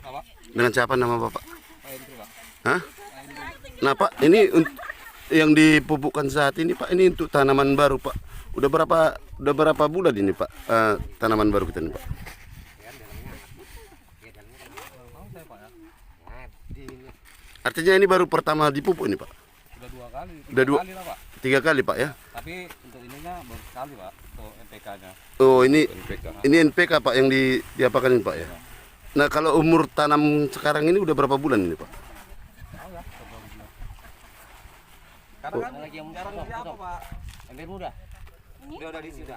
Apa? Dengan siapa nama Bapak? Pak Hendri, Pak. Hah? Nah Pak, ini yang dipupukkan saat ini Pak, ini untuk tanaman baru Pak. Udah berapa bulan ini Pak, tanaman baru kita ini Pak? Mau saya, Pak, ya? Artinya ini baru pertama dipupuk ini Pak? Udah 2 kali. Udah 3 kali lah, Pak. 3 kali Pak ya? Tapi untuk ininya baru sekali, Pak. Untuk NPK-nya. Oh ini NPK. ini NPK Pak yang diapakan ini Pak ya? Nah kalau umur tanam sekarang ini udah berapa bulan ini Pak? Tahu ya, berapa bulan. Karena kan Lagi yang cara kerja apa, Pak? ember muda. Dia udah diisi dah.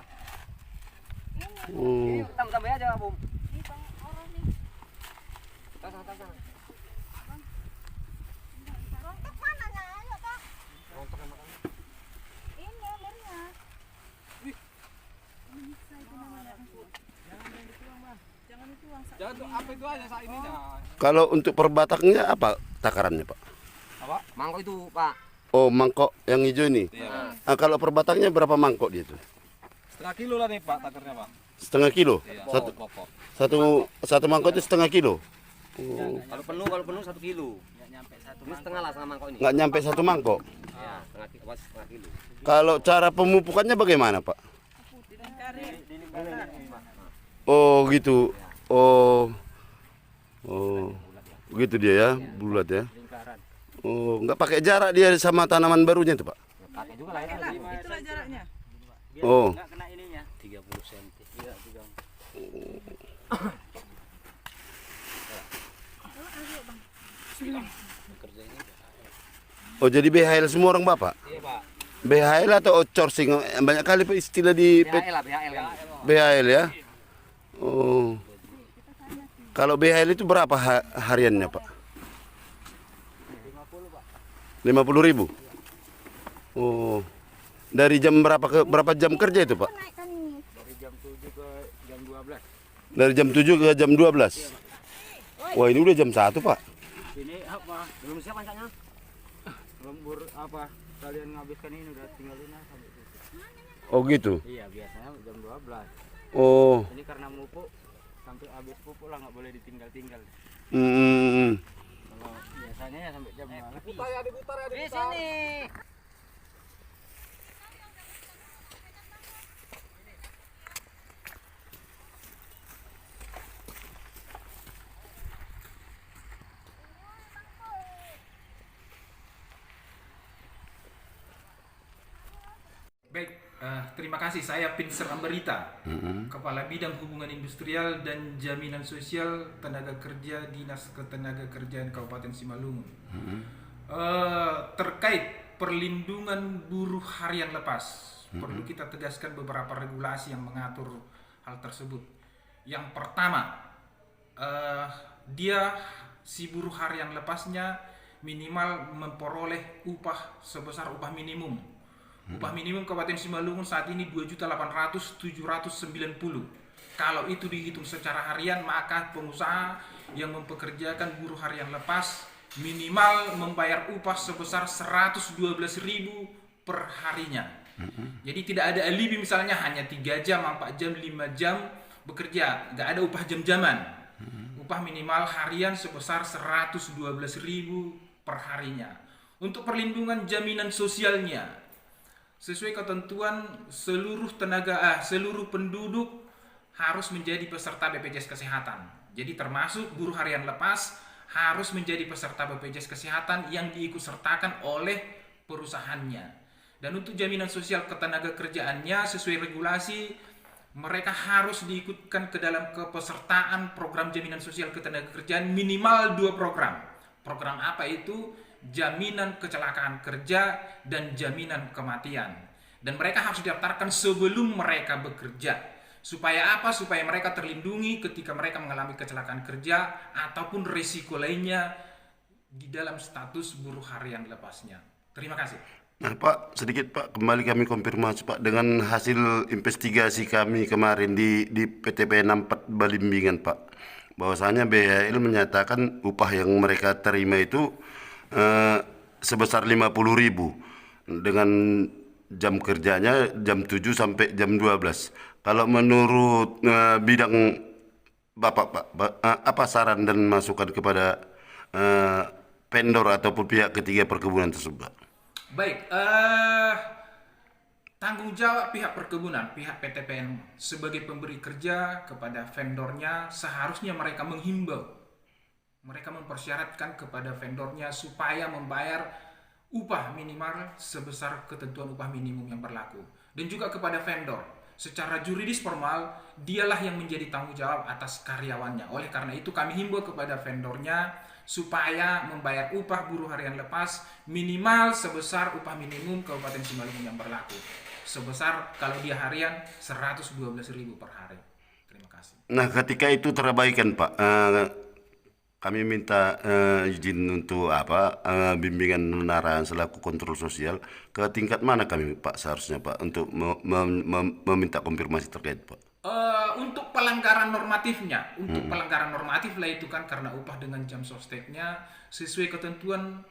Oh. Tambah aja, Bum. Rontok mananya? Ayo, Pak. Ini embernya. Jangan tuh apa itu aja saat ininya. Kalau untuk perbataknya apa takarannya Pak? Apa? Mangkok itu, Pak. Oh mangkok yang hijau ini. Iya. Kalau perbataknya berapa mangkok dia itu? Setengah kilo lah nih, Pak, takernya, Pak. Setengah kilo. Iya. Satu Pokok. satu mangkok itu setengah kilo. Kalau penuh 1 kilo. Ini setengah lah sama mangkok ini. Nggak nyampe satu mangkok. Ya, setengah kilo. Kalau cara pemupukannya bagaimana Pak? Oh gitu. Oh. Oh. Begitu dia ya, bulat ya. Oh, nggak pakai jarak dia sama tanaman barunya itu Pak? Pakai juga lah ya. Itulah jaraknya. Oh. Enggak kena ininya. 30 cm. Iya, 30. Oh jadi BHL semua orang Bapak? Iya, Pak. BHL atau outsourcing? Banyak kali Pak istilah di BHL lah, BHL kan. BHL ya. Oh. Kalau BHL itu berapa hariannya Pak? 50.000. Oh. Dari jam berapa ke berapa jam kerja itu Pak? Naikkan ini. Dari jam 7 ke jam 12. Dari jam 7 ke jam 12. Wah ini udah jam 1 Pak. Ini apa? Belum siap mancanya? Lembur apa? Kalian ngabiskan ini udah tinggalin aja sampai situ. Oh gitu. Iya, biasanya jam 12. Oh. Ini karena mupuk sampai habis pupuk lah nggak boleh ditinggal-tinggal. Hmm. Kalau biasanya ya sampai jam berapa? Diputar ya, Di sini. Baik, terima kasih. Saya Pinser Ambarita, Kepala Bidang Hubungan Industrial dan Jaminan Sosial Tenaga Kerja Dinas Ketenagakerjaan Kabupaten Simalungun. Terkait perlindungan buruh harian lepas, perlu kita tegaskan beberapa regulasi yang mengatur hal tersebut. Yang pertama, si buruh harian lepasnya minimal memperoleh upah sebesar upah minimum. Upah minimum Kabupaten Simalungun saat ini 2.800.790. Kalau itu dihitung secara harian, maka pengusaha yang mempekerjakan buruh harian lepas minimal membayar upah sebesar 112.000 per harinya. Jadi tidak ada alibi misalnya hanya 3 jam, 4 jam, 5 jam bekerja, nggak ada upah jam-jaman. Upah minimal harian sebesar 112.000 per harinya. Untuk perlindungan jaminan sosialnya, sesuai ketentuan seluruh penduduk harus menjadi peserta BPJS Kesehatan. Jadi termasuk buruh harian lepas harus menjadi peserta BPJS Kesehatan yang diikutsertakan oleh perusahaannya. Dan untuk jaminan sosial ketenagakerjaannya sesuai regulasi mereka harus diikutkan ke dalam kepesertaan program jaminan sosial ketenagakerjaan minimal 2 program. Program apa itu? Jaminan kecelakaan kerja dan jaminan kematian. Dan mereka harus didaftarkan sebelum mereka bekerja. Supaya apa? Supaya mereka terlindungi ketika mereka mengalami kecelakaan kerja ataupun risiko lainnya di dalam status buruh harian lepasnya. Terima kasih. Nah Pak, sedikit Pak, kembali kami konfirmasi Pak dengan hasil investigasi kami kemarin di PTP 64 Balimbingan Pak, bahwasanya BHL menyatakan upah yang mereka terima itu sebesar 50.000 dengan jam kerjanya jam 7 sampai jam 12. Kalau menurut bidang Bapak Pak, apa saran dan masukan kepada vendor ataupun pihak ketiga perkebunan tersebut, Pak? Baik, tanggung jawab pihak perkebunan, pihak PTPN sebagai pemberi kerja kepada vendornya, seharusnya mereka menghimbau, mereka mempersyaratkan kepada vendornya supaya membayar upah minimal sebesar ketentuan upah minimum yang berlaku. Dan juga kepada vendor, secara juridis formal, dialah yang menjadi tanggung jawab atas karyawannya. Oleh karena itu kami himbau kepada vendornya supaya membayar upah buruh harian lepas minimal sebesar upah minimum Kabupaten Simalungun yang berlaku. Sebesar kalau dia harian 112.000 per hari. Terima kasih. Nah, ketika itu terabaikan, Pak, kami minta izin untuk bimbingan penaraan selaku kontrol sosial. Ke tingkat mana kami, Pak, seharusnya, Pak, untuk meminta konfirmasi terkait, Pak? Untuk pelanggaran normatifnya, pelanggaran normatif lah itu kan karena upah dengan jam sosteknya sesuai ketentuan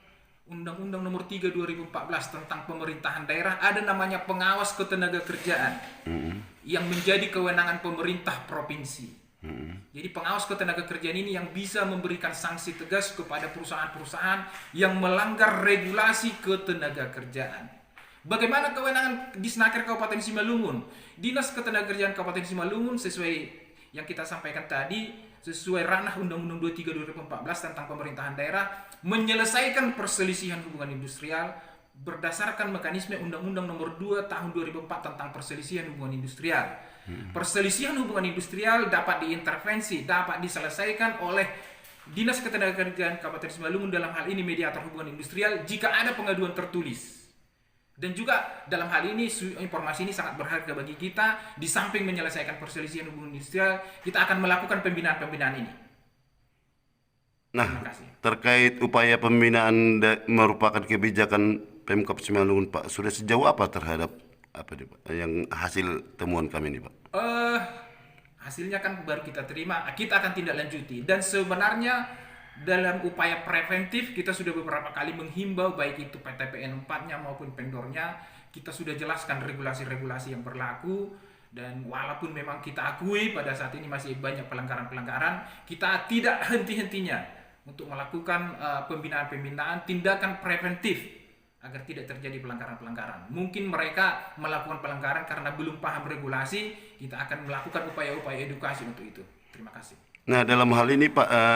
Undang-Undang Nomor 3 2014 tentang pemerintahan daerah, ada namanya pengawas ketenagakerjaan yang menjadi kewenangan pemerintah provinsi. Jadi pengawas ketenagakerjaan ini yang bisa memberikan sanksi tegas kepada perusahaan-perusahaan yang melanggar regulasi ketenagakerjaan. Bagaimana kewenangan Disnaker Kabupaten Simalungun? Dinas Ketenagakerjaan Kabupaten Simalungun sesuai yang kita sampaikan tadi, sesuai ranah Undang-Undang 23 2014 tentang pemerintahan daerah, menyelesaikan perselisihan hubungan industrial berdasarkan mekanisme Undang-Undang Nomor 2 Tahun 2004 tentang perselisihan hubungan industrial. Perselisihan hubungan industrial dapat diintervensi, dapat diselesaikan oleh Dinas Ketenagakerjaan Kabupaten Simalungun, dalam hal ini mediator hubungan industrial, jika ada pengaduan tertulis. Dan juga dalam hal ini informasi ini sangat berharga bagi kita. Di samping menyelesaikan perselisihan hubungan industrial, kita akan melakukan pembinaan-pembinaan ini. Nah, terkait upaya pembinaan merupakan kebijakan Pemkab Simalungun, Pak, sudah sejauh apa terhadap yang hasil temuan kami ini, Pak? Hasilnya kan baru kita terima, kita akan tindak lanjuti. Dan sebenarnya dalam upaya preventif kita sudah beberapa kali menghimbau, baik itu PTPN 4-nya maupun vendornya, kita sudah jelaskan regulasi-regulasi yang berlaku. Dan walaupun memang kita akui pada saat ini masih banyak pelanggaran-pelanggaran, kita tidak henti-hentinya untuk melakukan pembinaan-pembinaan, tindakan preventif agar tidak terjadi pelanggaran-pelanggaran. Mungkin mereka melakukan pelanggaran karena belum paham regulasi, kita akan melakukan upaya-upaya edukasi untuk itu. Terima kasih. Nah, dalam hal ini, Pak,